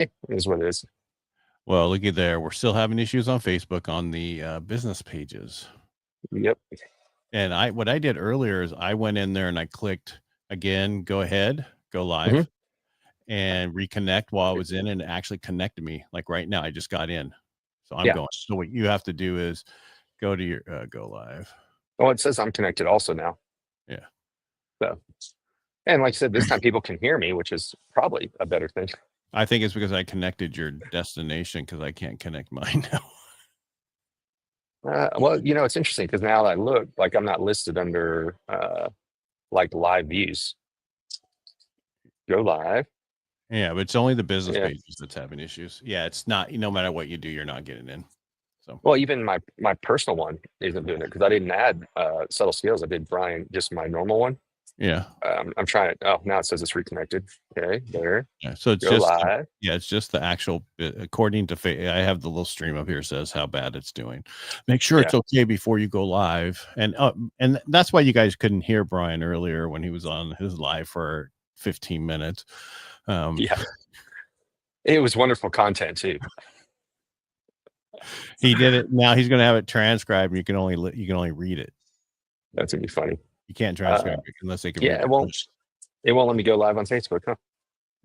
It is what it is. Well, looky there. We're still having issues on Facebook on the business pages. Yep. And what I did earlier is I went in there and I clicked again, go ahead, go Mhm. live, and reconnect while I was in, and it actually connected me. Like right now, I just got in, so I'm Yeah. going. So what you have to do is go to your go live. Well, it says I'm connected also now. Yeah. So, and like I said, this time people can hear me, which is probably a better thing. I think it's because I connected your destination because I can't connect mine now. Well, it's interesting because now that I look, like I'm not listed under like live views. Go live. Yeah, but it's only the business Yeah. pages that's having issues. Yeah, it's not. No matter what you do, you're not getting in. So Well, even my personal one isn't doing it because I didn't add subtle skills. I did Brian, just my normal one. yeah, I'm trying to. Oh, now it says it's reconnected. Okay, there. yeah. So it's Go just live. yeah, it's just the actual. According to I have the little stream up here says how bad it's doing. Make sure Yeah. it's okay before you go live, and that's why you guys couldn't hear Brian earlier when he was on his live for 15 minutes. Yeah. It was wonderful content too. He did it. Now he's going to have it transcribed. And you can only read it. That's gonna be funny. You can't transcribe it unless they can read Yeah, it. it won't let me go live on Facebook, huh?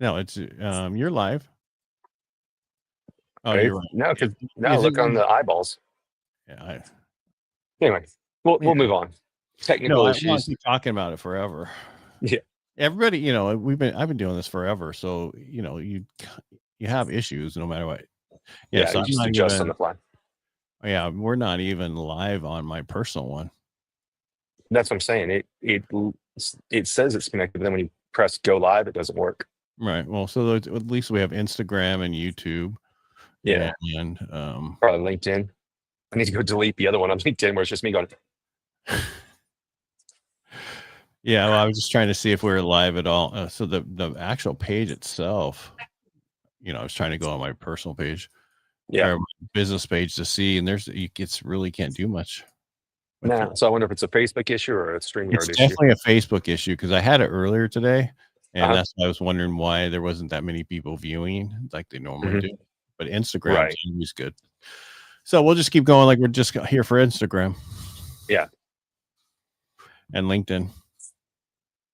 No, it's you're live. Oh, Okay. you're right. No, because now Is it? look on the eyeballs. Yeah. Anyway, we'll move on. No, Technical I want issues. to keep talking about it forever. Yeah. Everybody, I've been doing this forever, so you have issues no matter what. Yeah, Yeah, so you I'm just not adjust on even. the fly. Yeah, we're not even live on my personal one. That's what I'm saying. It says it's connected, but then when you press go live, it doesn't work. Right. Well, so at least we have Instagram and YouTube. Yeah. And Probably LinkedIn. I need to go delete the other one on LinkedIn where it's just me going. yeah, well, I was just trying to see if we were live at all. So the actual page itself, I was trying to go on my personal page Yeah. or business page to see, and it's really can't do much. Nah. So I wonder if it's a Facebook issue or a It's StreamYard issue. definitely a Facebook issue because I had it earlier today, and Uh-huh. that's why I was wondering why there wasn't that many people viewing like they normally Mhm. do. But Instagram's Right. always good. So we'll just keep going like we're just here for Instagram. Yeah. And LinkedIn.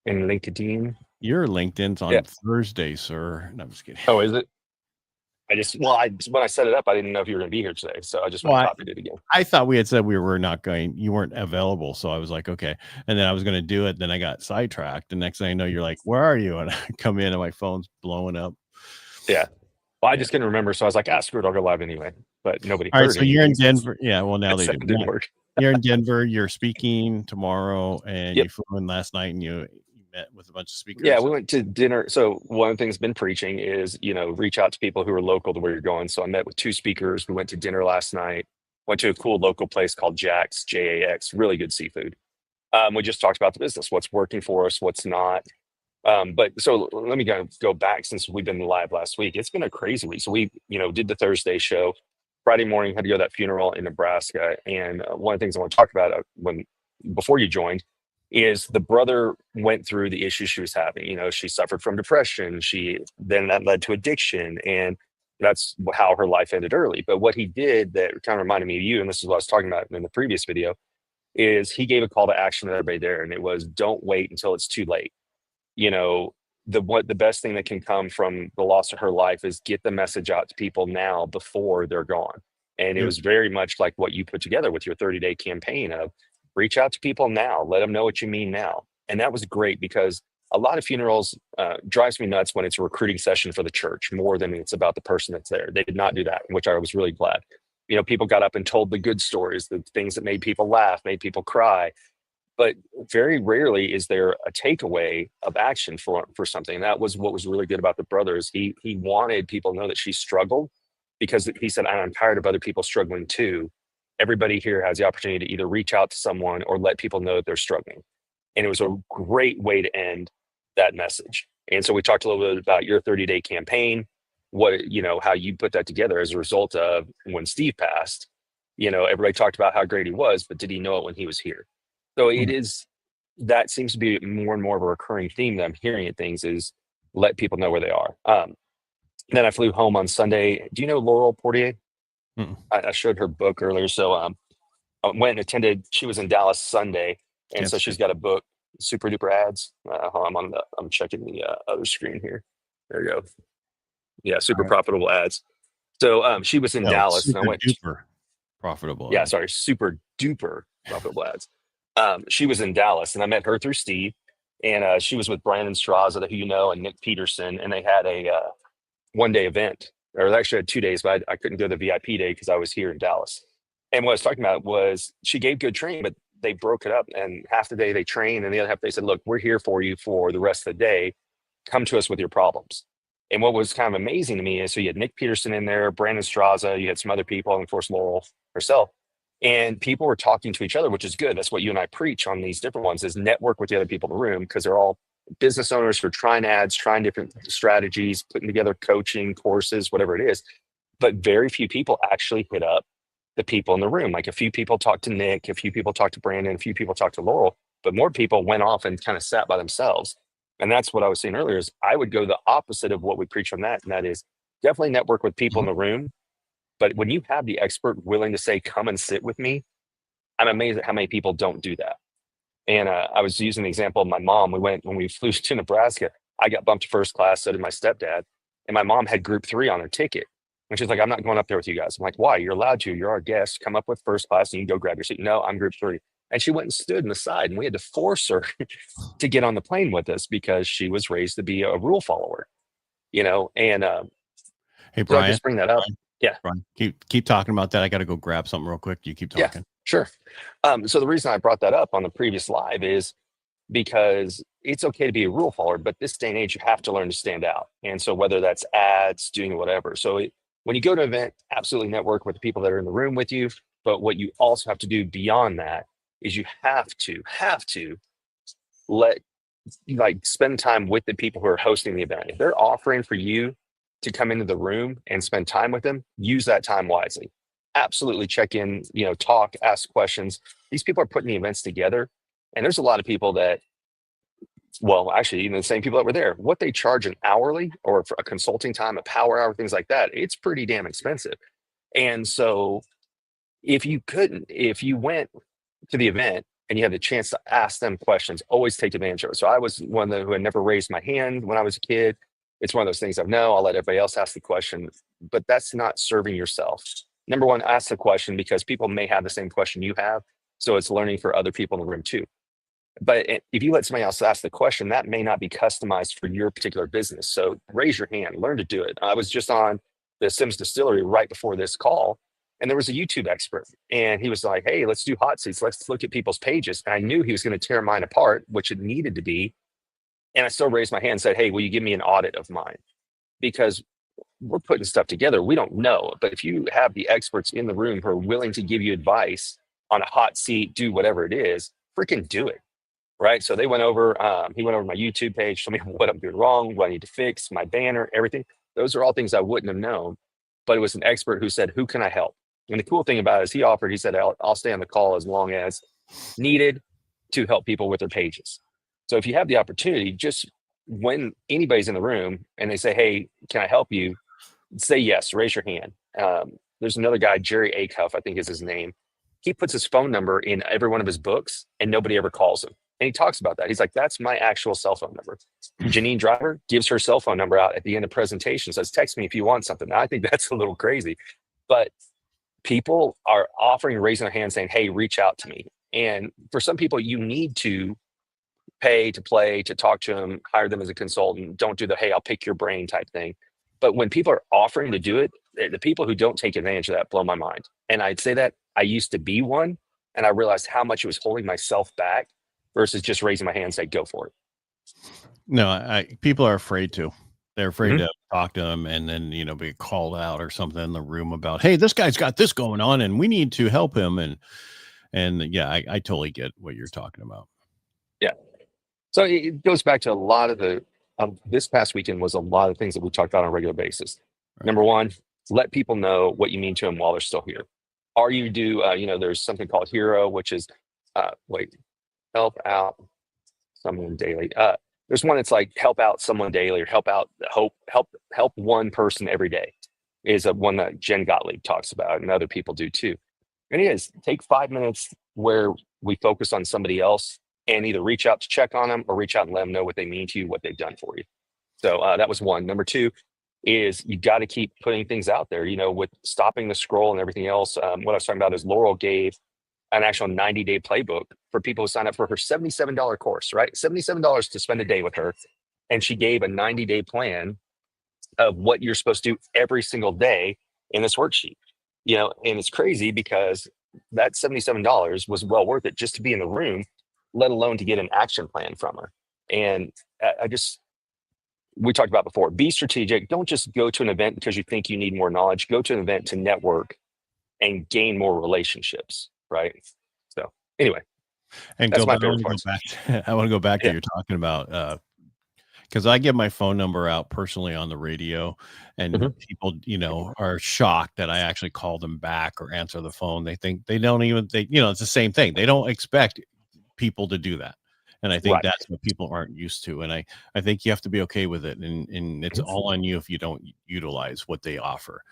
And LinkedIn. Your LinkedIn's on Yeah. Thursday, sir. No, I'm just kidding. Oh, is it? When I set it up, I didn't know if you were going to be here today, so I just went and copied it again. I thought we had said we were not going. You weren't available, so I was like, okay. And then I was going to do it. Then I got sidetracked. The next thing I know, you're like, "Where are you?" And I come in, and my phone's blowing up. Yeah. Well, I just couldn't remember, so I was like, screw it, I'll go live anyway. But nobody All right, heard so you're in anything. Denver. Yeah, well, now they So do. it didn't work. You're in Denver. You're speaking tomorrow, and Yep. you flew in last night, and you met with a bunch of Yeah, speakers. we went to dinner. So one of the things I've been preaching is, reach out to people who are local to where you're going. So I met with two speakers. We went to dinner last night. Went to a cool local place called Jack's, JAX, really good seafood. We just talked about the business, what's working for us, what's not. But so let me go back since we've been live last week. It's been a crazy week. So we, did the Thursday show. Friday morning, had to go to that funeral in Nebraska. And one of the things I want to talk about before you joined is the brother went through the issues she was having. She suffered from depression. Then that led to addiction, and that's how her life ended early. But what he did that kind of reminded me of you, and this is what I was talking about in the previous video, is he gave a call to action to everybody there, and it was don't wait until it's too late. you know the best thing that can come from the loss of her life is get the message out to people now before they're gone. And it You're was very much like what you put together with your 30-day campaign of reach out to people now, let them know what you mean now. And that was great because a lot of funerals drives me nuts when it's a recruiting session for the church more than it's about the person that's there. They did not do that, which I was really glad. People got up and told the good stories, the things that made people laugh, made people cry, but very rarely is there a takeaway of action for something. And that was what was really good about the brothers. He wanted people to know that she struggled because he said, I'm tired of other people struggling too. Everybody here has the opportunity to either reach out to someone or let people know that they're struggling. And it was a great way to end that message. And so we talked a little bit about your 30-day campaign, how you put that together as a result of when Steve passed. Everybody talked about how great he was, but did he know it when he was here? So that seems to be more and more of a recurring theme that I'm hearing at things is let people know where they are. And then I flew home on Sunday. Do you know Laurel Portier? Mm-mm. I showed her book earlier. So I went and attended. She was in Dallas Sunday, and Can't so see. she's got a book, Super Duper Ads. Hold on, I'm checking the other screen here. There you go. Yeah, All super right. profitable ads. So she was in No, Dallas, and I super went. duper profitable Yeah, ad. sorry, super duper profitable ads. She was in Dallas, and I met her through Steve, and she was with Brandon Straza, who you know, and Nick Peterson, and they had a 1 day event, or they actually had 2 days, but I couldn't go to the VIP day because I was here in Dallas. And what I was talking about was she gave good training, but they broke it up, and half the day they trained, and the other half they said, "Look, we're here for you for the rest of the day. Come to us with your problems." And what was kind of amazing to me is so you had Nick Peterson in there, Brandon Straza, you had some other people, and of course Laurel herself. And people were talking to each other, which is good. That's what you and I preach on these different ones is network with the other people in the room because they're all business owners who are trying ads, trying different strategies, putting together coaching courses, whatever it is. But very few people actually hit up the people in the room. Like a few people talked to Nick, a few people talked to Brandon, a few people talked to Laurel, but more people went off and kind of sat by themselves. And that's what I was saying earlier is I would go the opposite of what we preach on that. And that is definitely network with people in Mhm. the room. But when you have the expert willing to say, come and sit with me, I'm amazed at how many people don't do that. And I was using the example of my mom. We went when we flew to Nebraska. I got bumped to first class. So did my stepdad. And my mom had group 3 on her ticket. And she's like, I'm not going up there with you guys. I'm like, why? You're allowed to. You're our guest. Come up with first class and you can go grab your seat. No, I'm group 3. And she went and stood in the side. And we had to force her to get on the plane with us because she was raised to be a rule follower, you know? And Hey, so I Brian. just bring that up. Brian. Yeah. Brian, keep talking about that. I got to go grab something real quick. You keep Yeah. talking. Sure. So the reason I brought that up on the previous live is because it's okay to be a rule follower, but this day and age, you have to learn to stand out. And so whether that's ads, doing whatever. So when you go to an event, absolutely network with the people that are in the room with you. But what you also have to do beyond that is you have to let like spend time with the people who are hosting the event. If they're offering for you to come into the room and spend time with them, use that time wisely. Absolutely check in, talk, ask questions. These people are putting the events together. And there's a lot of people that, well, actually, even the same people that were there, what they charge an hourly or for a consulting time, a power hour, things like that, it's pretty damn expensive. And so if you went to the event and you had the chance to ask them questions, always take advantage of it. So I was one who had never raised my hand when I was a kid. It's one of those things of no, I'll let everybody else ask the question, but that's not serving yourself. Number one, ask the question because people may have the same question you have. So it's learning for other people in the room too. But if you let somebody else ask the question, that may not be customized for your particular business. So raise your hand, learn to do it. I was just on the Sims Distillery right before this call, and there was a YouTube expert, and he was like, "Hey, let's do hot seats. Let's look at people's pages." And I knew he was going to tear mine apart, which it needed to be. And I still raised my hand and said, "Hey, will you give me an audit of mine?" Because we're putting stuff together. We don't know, but if you have the experts in the room who are willing to give you advice on a hot seat, do whatever it is, freaking do it, right? So they went over, he went over my YouTube page, told me what I'm doing wrong, what I need to fix, my banner, everything. Those are all things I wouldn't have known, but it was an expert who said, who can I help? And the cool thing about it is he said, I'll stay on the call as long as needed to help people with their pages. So if you have the opportunity, just when anybody's in the room and they say, hey, can I help you? Say yes, raise your hand. There's another guy, Jerry Acuff, I think is his name. He puts his phone number in every one of his books and nobody ever calls him. And he talks about that. He's like, that's my actual cell phone number. Janine Driver gives her cell phone number out at the end of presentation, says, text me if you want something. Now, I think that's a little crazy, but people are offering, raising their hand saying, hey, reach out to me. And for some people, you need to pay to play, to talk to them, hire them as a consultant. Don't do the, hey, I'll pick your brain type thing. But when people are offering to do it, the people who don't take advantage of that blow my mind. And I'd say that I used to be one, and I realized how much it was holding myself back versus just raising my hand and say, go for it. No, people are afraid to. They're afraid Mhm. to talk to them and then, be called out or something in the room about, hey, this guy's got this going on and we need to help him. And yeah, I totally get what you're talking about. Yeah. So it goes back to a lot of this past weekend was a lot of things that we talked about on a regular basis. Right. Number one, let people know what you mean to them while they're still here. Or you do, there's something called Hero, which is, wait, help out someone daily. There's one that's like help out someone daily or help one person every day is a one that Jen Gottlieb talks about and other people do too. And it is take 5 minutes where we focus on somebody else and either reach out to check on them or reach out and let them know what they mean to you, what they've done for you. So that was one. Number two is you got to keep putting things out there, with stopping the scroll and everything else. What I was talking about is Laurel gave an actual 90-day playbook for people who sign up for her $77 course, right? $77 to spend a day with her. And she gave a 90-day plan of what you're supposed to do every single day in this worksheet. And it's crazy because that $77 was well worth it just to be in the room, let alone to get an action plan from her. And we talked about before, be strategic. Don't just go to an event because you think you need more knowledge. Go to an event to network and gain more relationships, right? So anyway, And that's go my back. I favorite want to go parts. back. I want to go back to Yeah. you're talking about because I give my phone number out personally on the radio, and Mhm. people, are shocked that I actually call them back or answer the phone. They think they don't even think, it's the same thing. They don't expect people to do that. And I think Right. that's what people aren't used to. And I think you have to be okay with it. And it's Mhm. all on you if you don't utilize what they offer,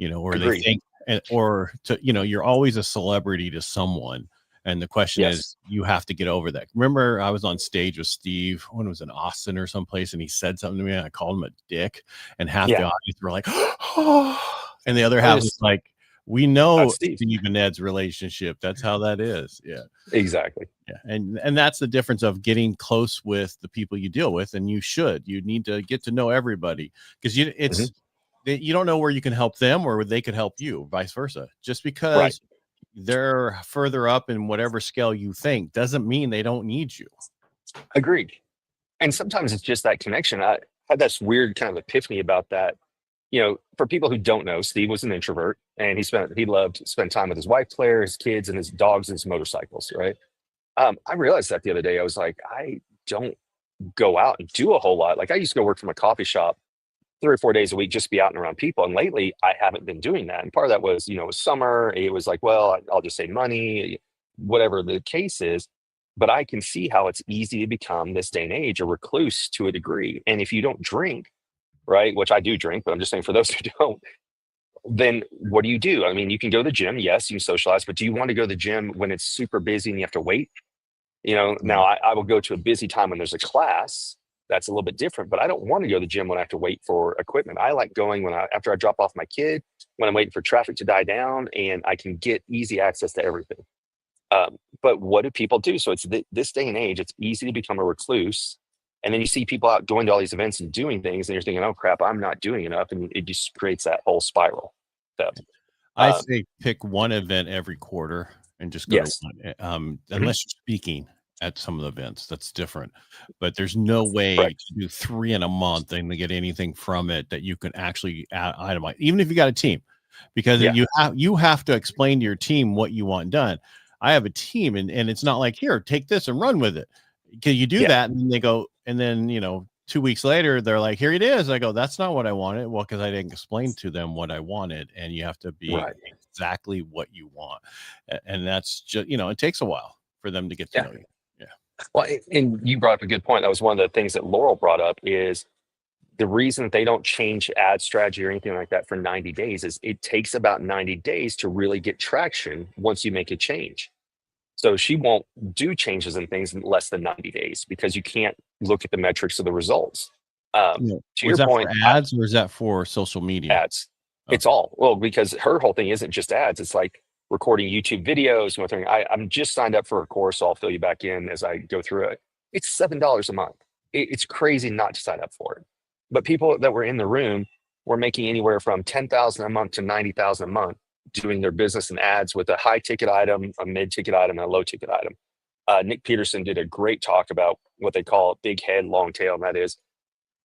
or they Agreed. think, or to, you're always a celebrity to someone. And the question Yes. is, you have to get over that. Remember, I was on stage with Steve when it was in Austin or someplace, and he said something to me, and I called him a dick, and half the Yeah. audience were like, oh, and the other I half was just like, we that's know Steve. Steve and Ed's relationship. That's how that is. Yeah. Exactly. Yeah. And that's the difference of getting close with the people you deal with. And you need to get to know everybody because Mhm. you don't know where you can help them or where they could help you, vice versa. Just Right. because they're further up in whatever scale you think doesn't mean they don't need you. Agreed. And sometimes it's just that connection. I had this weird kind of epiphany about that. For people who don't know, Steve was an introvert and he loved to spend time with his wife, Claire, his kids, and his dogs and his motorcycles, right? I realized that the other day. I was like, I don't go out and do a whole lot. Like I used to go work from a coffee shop 3 or 4 days a week, just be out and around people. And lately I haven't been doing that. And part of that was, it was summer. It was like, well, I'll just save money, whatever the case is. But I can see how it's easy to become this day and age a recluse to a degree. And if you don't drink, right, which I do drink, but I'm just saying for those who don't, then what do you do? I mean, you can go to the gym, yes, you can socialize, but do you want to go to the gym when it's super busy and you have to wait? Now Right. I will go to a busy time when there's a class. That's a little bit different, but I don't want to go to the gym when I have to wait for equipment. I like going after I drop off my kid, when I'm waiting for traffic to die down, and I can get easy access to everything. But what do people do? So it's this day and age, it's easy to become a recluse. And then you see people out going to all these events and doing things, and you're thinking, "Oh crap, I'm not doing enough," and it just creates that whole spiral. So, I um, say pick one event every quarter and just go to yes, one. Mhm. Unless you're speaking at some of the events, that's different. But there's no way Correct. to do three in a month and to get anything from it that you can actually itemize, even if you got a team, because Yeah, you have to explain to your team what you want done. I have a team, and it's not like, here, take this and run with it. Because you do yeah, that, and they go, and then 2 weeks later, they're like, here it is. I go, that's not what I wanted. Well, because I didn't explain to them what I wanted, and you have to be right. exactly what you want. And that's just, it takes a while for them to get to Yeah. know you. Yeah. Well, and you brought up a good point. That was one of the things that Laurel brought up is the reason that they don't change ad strategy or anything like that for 90 days is it takes about 90 days to really get traction once you make a change. So she won't do changes and things in less than 90 days because you can't look at the metrics of the results. Yeah. To Was your that for point, ads or is that for social media? ads. It's Okay. all well because her whole thing isn't just ads. It's like recording YouTube videos and everything. I'm just signed up for a course, so I'll fill you back in as I go through it. It's $7 a month. It's crazy not to sign up for it. But people that were in the room were making anywhere from 10,000 a month to 90,000 a month doing their business and ads with a high ticket item, a mid ticket item, and a low ticket item. Nick Peterson did a great talk about what they call big head, long tail, and that is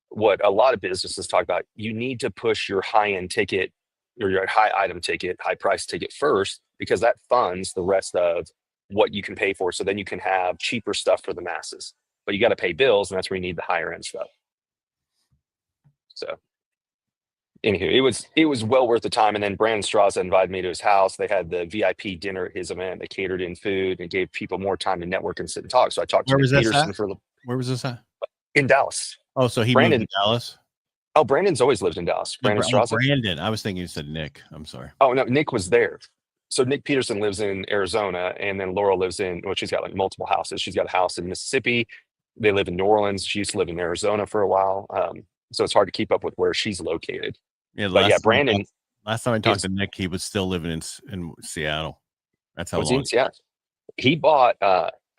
what a lot of businesses talk about. You need to push your high end ticket or your high item ticket, high price ticket first, because that funds the rest of what you can pay for. So then you can have cheaper stuff for the masses. But you got to pay bills, and that's where you need the higher end stuff. So anywho, it was well worth the time. And then Brandon Straza invited me to his house. They had the VIP dinner at his event. They catered in food and gave people more time to network and sit and talk. So I talked to Where Nick was this at? Peterson for Where was this at? in Dallas. Oh, so he moved to Brandon. Dallas? Oh, Brandon's always lived in Dallas. Brandon Straza. Brandon. I was thinking you said Nick. I'm sorry. Oh no, Nick was there. So Nick Peterson lives in Arizona, and then Laurel lives in. Well, she's got like multiple houses. She's got a house in Mississippi. They live in New Orleans. She used to live in Arizona for a while. So it's hard to keep up with where she's located. Yeah, But yeah, Brandon last time I talked is to Nick, he was still living in Seattle. That's how was he long. in Seattle? He bought.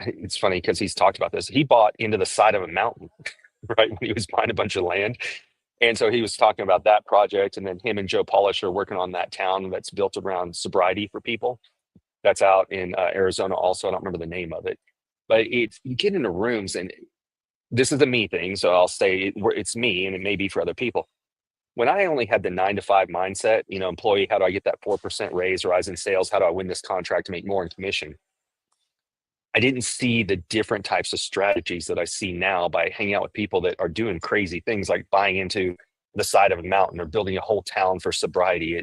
It's funny because he's talked about this. He bought into the side of a mountain, right when he was buying a bunch of land. And so he was talking about that project, and then him and Joe Polish are working on that town that's built around sobriety for people. That's out in Arizona. Also, I don't remember the name of it, but it's you get into rooms, and this is a me thing. So I'll say it's me, and it may be for other people. When I only had the 9 to 5 mindset, employee, how do I get that 4% raise, rise in sales? How do I win this contract to make more in commission? I didn't see the different types of strategies that I see now by hanging out with people that are doing crazy things like buying into the side of a mountain or building a whole town for sobriety.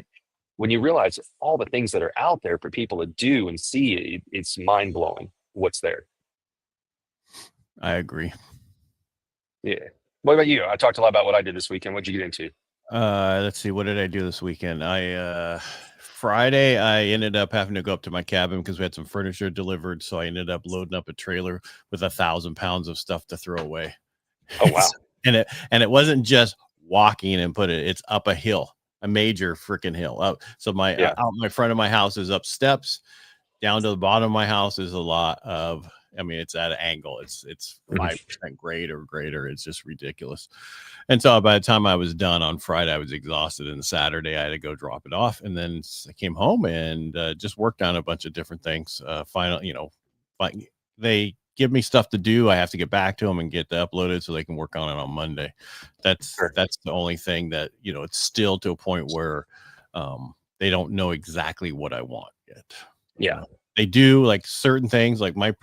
When you realize all the things that are out there for people to do and see, it's mind blowing what's there. I agree. Yeah. What about you? I talked a lot about what I did this weekend. What'd you get into? Let's see. What did I do this weekend? Friday, I ended up having to go up to my cabin because we had some furniture delivered. So I ended up loading up a trailer with 1,000 pounds of stuff to throw away. Oh, wow. and it wasn't just walking and it's up a hill, a major freaking hill up. So out my front of my house is up steps, down to the bottom of my house is a lot of, it's at an angle. It's 5% grade or greater. It's just ridiculous. And so by the time I was done on Friday, I was exhausted. And Saturday I had to go drop it off. And then I came home and just worked on a bunch of different things. They give me stuff to do. I have to get back to them and get the uploaded so they can work on it on Monday. That's the only thing that, it's still to a point where they don't know exactly what I want yet. Yeah. They do like certain things like my,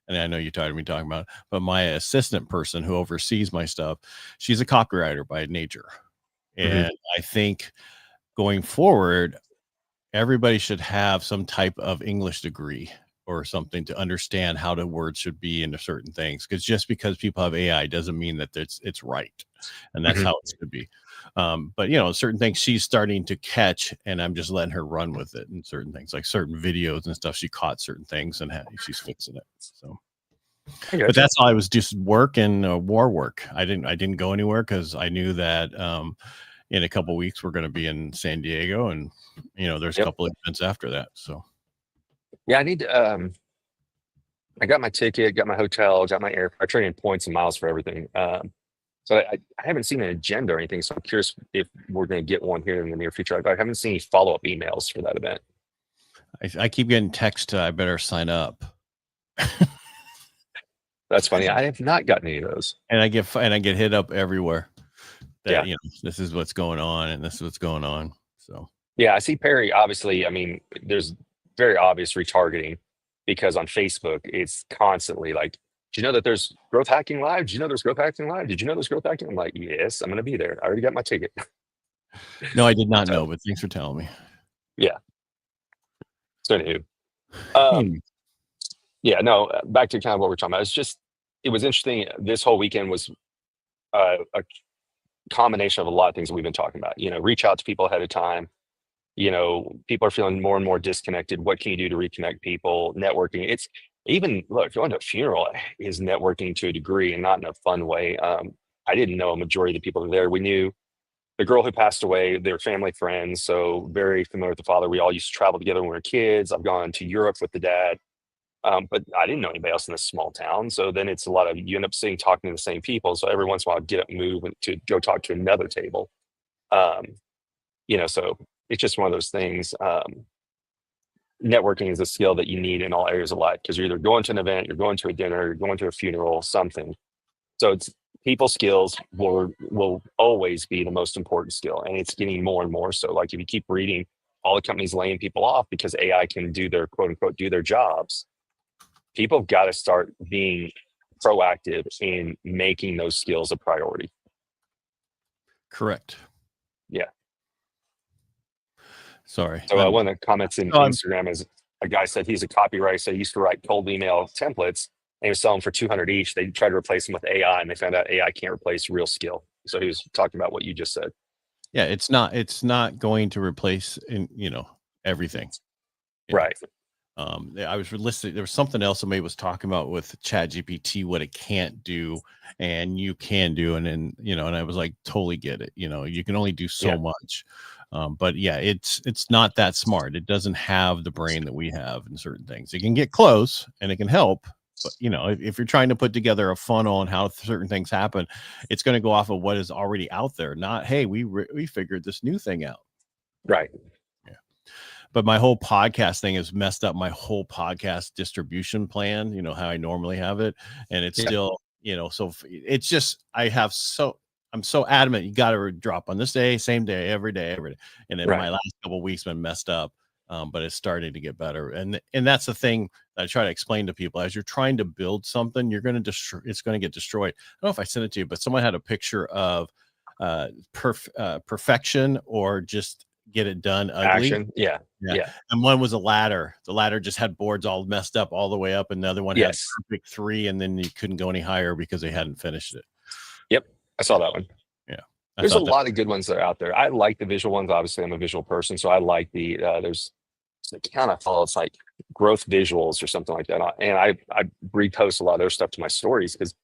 and I know you're tired of me talking about it, but my assistant person who oversees my stuff, she's a copywriter by nature. And I think going forward, everybody should have some type of English degree or something to understand how the words should be into certain things. Because just because people have AI doesn't mean that it's right. And that's how it should be. But certain things she's starting to catch, and I'm just letting her run with it. And certain things like certain videos and stuff, she caught certain things and she's fixing it. So, but that's all. I was just work and war work. I didn't go anywhere because I knew that in a couple of weeks we're going to be in San Diego, and there's a couple of events after that. So, yeah, I need to. I got my ticket, got my hotel, got my air. I trade in points and miles for everything. So I haven't seen an agenda or anything. So I'm curious if we're going to get one here in the near future. I haven't seen any follow-up emails for that event. I keep getting text. I better sign up. That's funny. I have not gotten any of those. And I get hit up everywhere. That, this is what's going on, and this is what's going on. So yeah, I see Perry. Obviously, there's very obvious retargeting because on Facebook it's constantly like, "Do you know that there's growth hacking live? Did you know there's growth hacking live? Did you know there's growth hacking?" I'm like, "Yes, I'm going to be there. I already got my ticket." No, I did not know, but thanks for telling me. Yeah. So anywho, yeah, no, back to kind of what we're talking about. It was interesting. This whole weekend was a combination of a lot of things that we've been talking about. Reach out to people ahead of time. People are feeling more and more disconnected. What can you do to reconnect people? Networking. It's even, look, going to a funeral is networking to a degree and not in a fun way. I didn't know a majority of the people there. We knew the girl who passed away, they were family friends, so very familiar with the father. We all used to travel together when we were kids. I've gone to Europe with the dad. But I didn't know anybody else in this small town. So then it's a lot of, you end up talking to the same people. So every once in a while, I'd get up and move to go talk to another table. So it's just one of those things. Networking is a skill that you need in all areas of life because you're either going to an event, you're going to a dinner, you're going to a funeral, something. So it's people skills will always be the most important skill. And it's getting more and more. So like if you keep reading, all the companies laying people off because AI can do their quote unquote, do their jobs. People have got to start being proactive in making those skills a priority. Correct. Yeah. Sorry. So one of the comments in Instagram is a guy said he's a copywriter. So he used to write cold email templates he was selling for 200 each. They tried to replace them with AI, and they found out AI can't replace real skill. So he was talking about what you just said. Yeah, it's not going to replace everything. You know? Right. I was listening. There was something else somebody was talking about with Chat GPT, what it can't do and you can do. And then, and I was like, totally get it. You can only do so much. But yeah, it's not that smart. It doesn't have the brain that we have in certain things. It can get close and it can help. But, if you're trying to put together a funnel on how certain things happen, it's going to go off of what is already out there. Not, hey, we figured this new thing out. Right. But my whole podcast thing has messed up my whole podcast distribution plan, how I normally have it. And it's still, so it's just, I'm so adamant. You got to drop on this day, same day, every day. And then my last couple of weeks been messed up. But it's starting to get better. And that's the thing that I try to explain to people. As you're trying to build something, it's going to get destroyed. I don't know if I sent it to you, but someone had a picture of perfection or just get it done ugly. Action. Yeah. And one was a ladder. The ladder just had boards all messed up all the way up. Another one had perfect 3, and then you couldn't go any higher because they hadn't finished it. Yep. I saw that one. Yeah. There's a lot of good ones that are out there. I like the visual ones. Obviously, I'm a visual person, so I like there's the account I follow. It's like Growth Visuals or something like that. And I repost a lot of their stuff to my stories because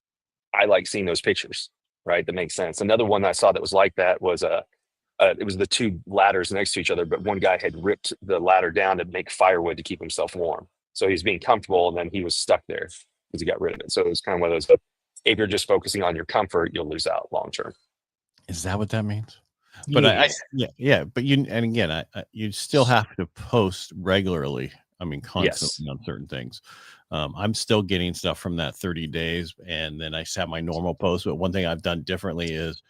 I like seeing those pictures, right? That makes sense. Another one I saw that was like that was it was the 2 ladders next to each other, but one guy had ripped the ladder down to make firewood to keep himself warm. So he was being comfortable, and then he was stuck there because he got rid of it. So it was kind of one of those, if you're just focusing on your comfort, you'll lose out long term. Is that what that means? But but you still have to post regularly. I mean, constantly on certain things. I'm still getting stuff from that 30 days, and then I have my normal post. But one thing I've done differently is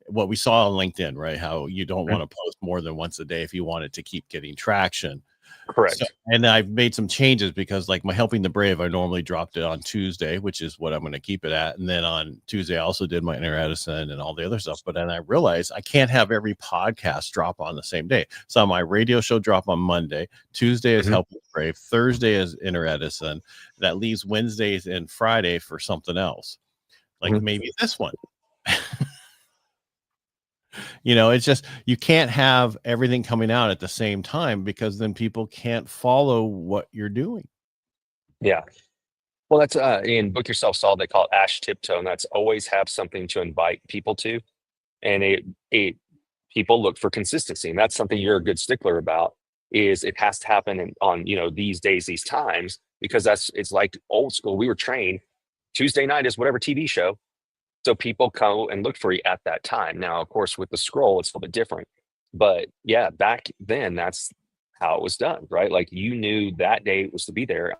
what we saw on LinkedIn, right? How you don't want to post more than once a day if you want it to keep getting traction. Correct. So, and I've made some changes because like my Helping the Brave, I normally dropped it on Tuesday, which is what I'm going to keep it at. And then on Tuesday, I also did my Inner Edison and all the other stuff. But then I realized I can't have every podcast drop on the same day. So my radio show drop on Monday. Tuesday is Helping the Brave. Thursday is Inner Edison. That leaves Wednesdays and Friday for something else. Like maybe this one. It's just, you can't have everything coming out at the same time because then people can't follow what you're doing. Yeah. Well, that's in Book Yourself Solved, they call it Ash Tiptoe, and that's always have something to invite people to. And people look for consistency. And that's something you're a good stickler about, is it has to happen on, these days, these times, because it's like old school. We were trained Tuesday night is whatever TV show. So people go and look for you at that time. Now, of course, with the scroll, it's a little bit different. But yeah, back then, that's how it was done, right? Like you knew that day was to be there.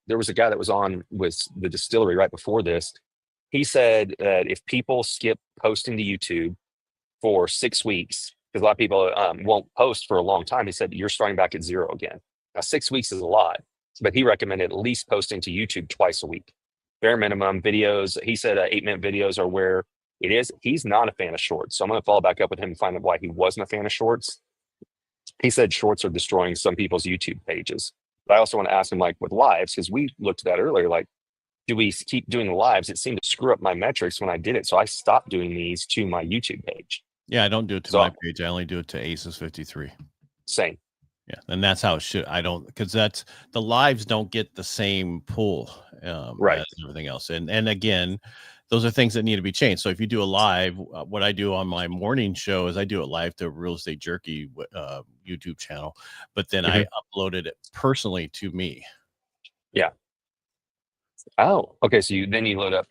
There was a guy that was on with the distillery right before this. He said that if people skip posting to YouTube for 6 weeks, because a lot of people won't post for a long time, he said, you're starting back at 0 again. Now, 6 weeks is a lot, but he recommended at least posting to YouTube twice a week. Bare minimum videos. He said 8-minute videos are where it is. He's not a fan of shorts. So I'm going to follow back up with him and find out why he wasn't a fan of shorts. He said shorts are destroying some people's YouTube pages. But I also want to ask him, like with lives, because we looked at that earlier, like, do we keep doing the lives? It seemed to screw up my metrics when I did it. So I stopped doing these to my YouTube page. Yeah, I don't do it to my page. I only do it to ACES53. Same. Yeah, and that's how it should. I don't, because that's the lives don't get the same pull right as everything else. And again, those are things that need to be changed. So if you do a live, what I do on my morning show is I do it live to Real Estate Jerky YouTube channel, but then I uploaded it personally to me. Yeah. Oh, okay. So then you load up.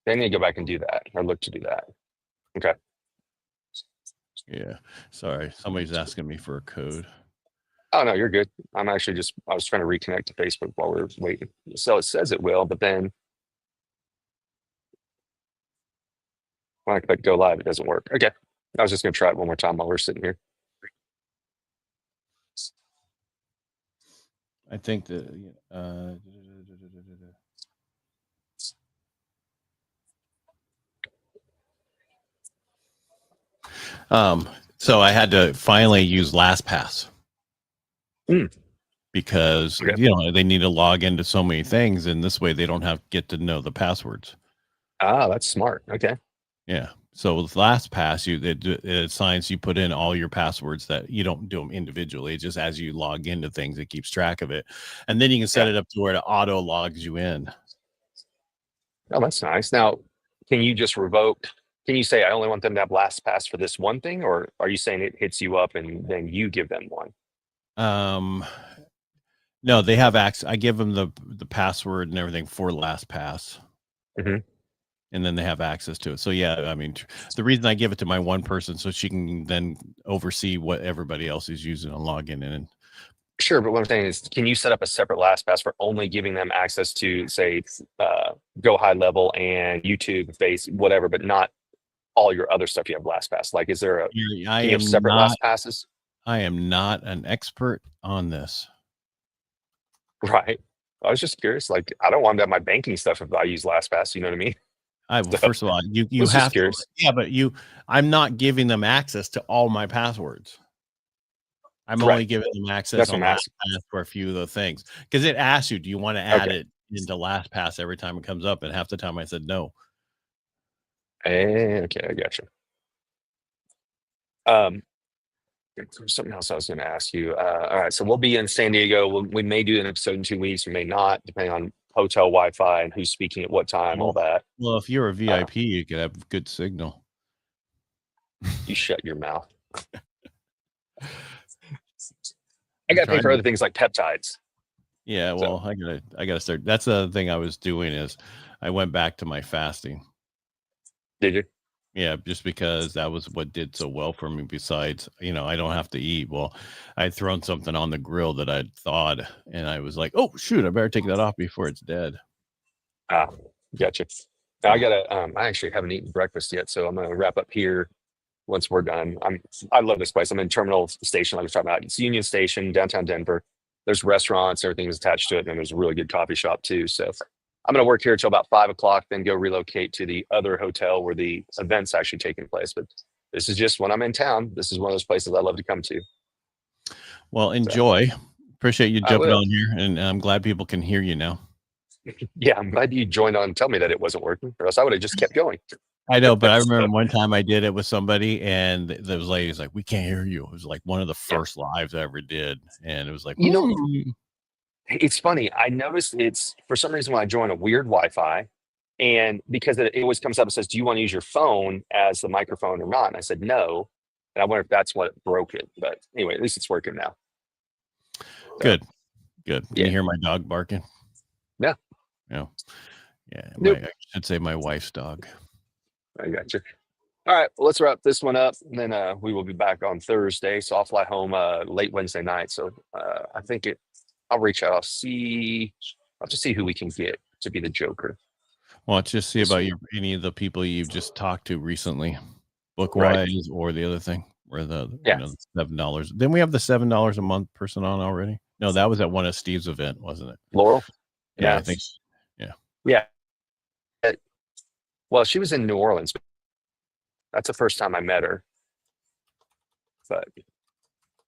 Then you go back and do that, or look to do that. Okay. Yeah. Sorry, somebody's asking me for a code. Oh, no, you're good. I'm actually I was trying to reconnect to Facebook while we are waiting. So it says it will, but then when I click go live, it doesn't work. Okay. I was just going to try it one more time while we're sitting here. I think that, so I had to finally use LastPass. because Okay. they need to log into so many things, and this way they don't have to get to know the passwords. Ah, that's smart. Okay. Yeah. So with LastPass, it assigns, you put in all your passwords, that you don't do them individually. It's just as you log into things, it keeps track of it, and then you can set Yeah. it up to where it auto logs you in. Oh, that's nice. Now, can you just revoke? Can you say I only want them to have LastPass for this one thing, or are you saying it hits you up and then you give them one? No, they have access. I give them the password and everything for LastPass. Mm-hmm. And then they have access to it. So yeah, I mean, the reason I give it to my one person, so she can then oversee what everybody else is using and log in. And Sure, but what I'm saying is, can you set up a separate LastPass for only giving them access to, say, Go High Level and YouTube, Face, whatever, but not all your other stuff you have LastPass? Like, is there a I can you have am separate not LastPasses? I am not an expert on this. Right. I was just curious. Like, I don't want to have my banking stuff if I use LastPass. You know what I mean? Well, So, first of all, I you was just have to, curious. yeah, but I'm not giving them access to all my passwords. I'm Right. only giving them access That's what on I'm asking. LastPass for a few of the things, because it asks you, do you want to add Okay. it into LastPass every time it comes up? And half the time I said no. Okay, I got you. There's something else I was going to ask you. All right, so we'll be in San Diego. We may do an episode in 2 weeks. We may not, depending on hotel Wi-Fi and who's speaking at what time, all that. Well, if you're a Uh, VIP, you could have good signal. you shut your mouth. I I'm got to pay trying for to. other things like peptides. Yeah, well, So, I gotta start. That's the thing I was doing, is I went back to my fasting. did you? Yeah, just because that was what did so well for me. Besides, I don't have to eat. Well, I'd thrown something on the grill that I'd thawed, and I was like, "Oh shoot, I better take that off before it's dead." Ah, gotcha. Now I Yeah. gotta. I actually haven't eaten breakfast yet, so I'm gonna wrap up here once we're done. I love this place. I'm in Terminal Station, like I was talking about. It's Union Station, downtown Denver. There's restaurants, everything is attached to it, and there's a really good coffee shop too. So I'm going to work here until about 5 o'clock, then go relocate to the other hotel where the event's actually taking place. But this is just when I'm in town. This is one of those places I love to come to. Well, So enjoy. Appreciate you I jumping will. on here, and I'm glad people can hear you now. Yeah, I'm glad you joined on and tell me that it wasn't working, or else I would have just kept going. I know, but I remember So, one time I did it with somebody, and those ladies like, "We can't hear you." It was like one of the yeah, first lives I ever did, and it was like, you know, it's funny. I noticed it's for some reason when I join a weird Wi-Fi, and because it always comes up and says, "Do you want to use your phone as the microphone or not?" And I said no, and I wonder if that's what broke it. But anyway, at least it's working now. So Good, good. Can yeah, you hear my dog barking? yeah, Yeah, yeah. nope, I should say my wife's dog. I got you. All right, well, let's wrap this one up, and then we will be back on Thursday. So I'll fly home late Wednesday night. So I think I'll reach out. I'll just see who we can get to be the Joker. Well, let's just see This about week. any of the people you've just talked to recently, Right? Bookwise, or the other thing, where the Yeah, $7. Then we have the $7 a month person on already. No, that was at one of Steve's event, wasn't it? Laurel. Yeah, Yeah, I think. Yeah. yeah. Well, she was in New Orleans. That's the first time I met her. But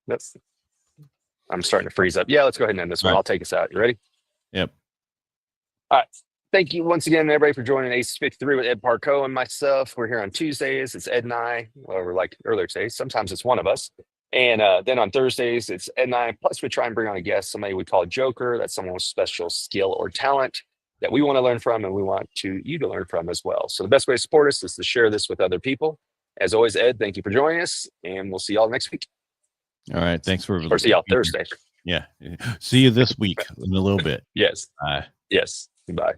that's I'm starting to freeze up. Yeah, let's go ahead and end this All one. right. I'll take us out. You ready? Yep. All right. Thank you once again, everybody, for joining ACES53 with Ed Parcaut and myself. We're here on Tuesdays. It's Ed and I. Well, we're like earlier today. Sometimes it's one of us. And then on Thursdays, it's Ed and I. Plus, we try and bring on a guest, somebody we call a joker. That's someone with special skill or talent that we want to learn from and we want you to learn from as well. So the best way to support us is to share this with other people. As always, Ed, thank you for joining us. And we'll see y'all next week. All right. Thanks for Or see y'all Thursday. Yeah. See you this week in a little bit. Yes. Bye. Yes. Goodbye.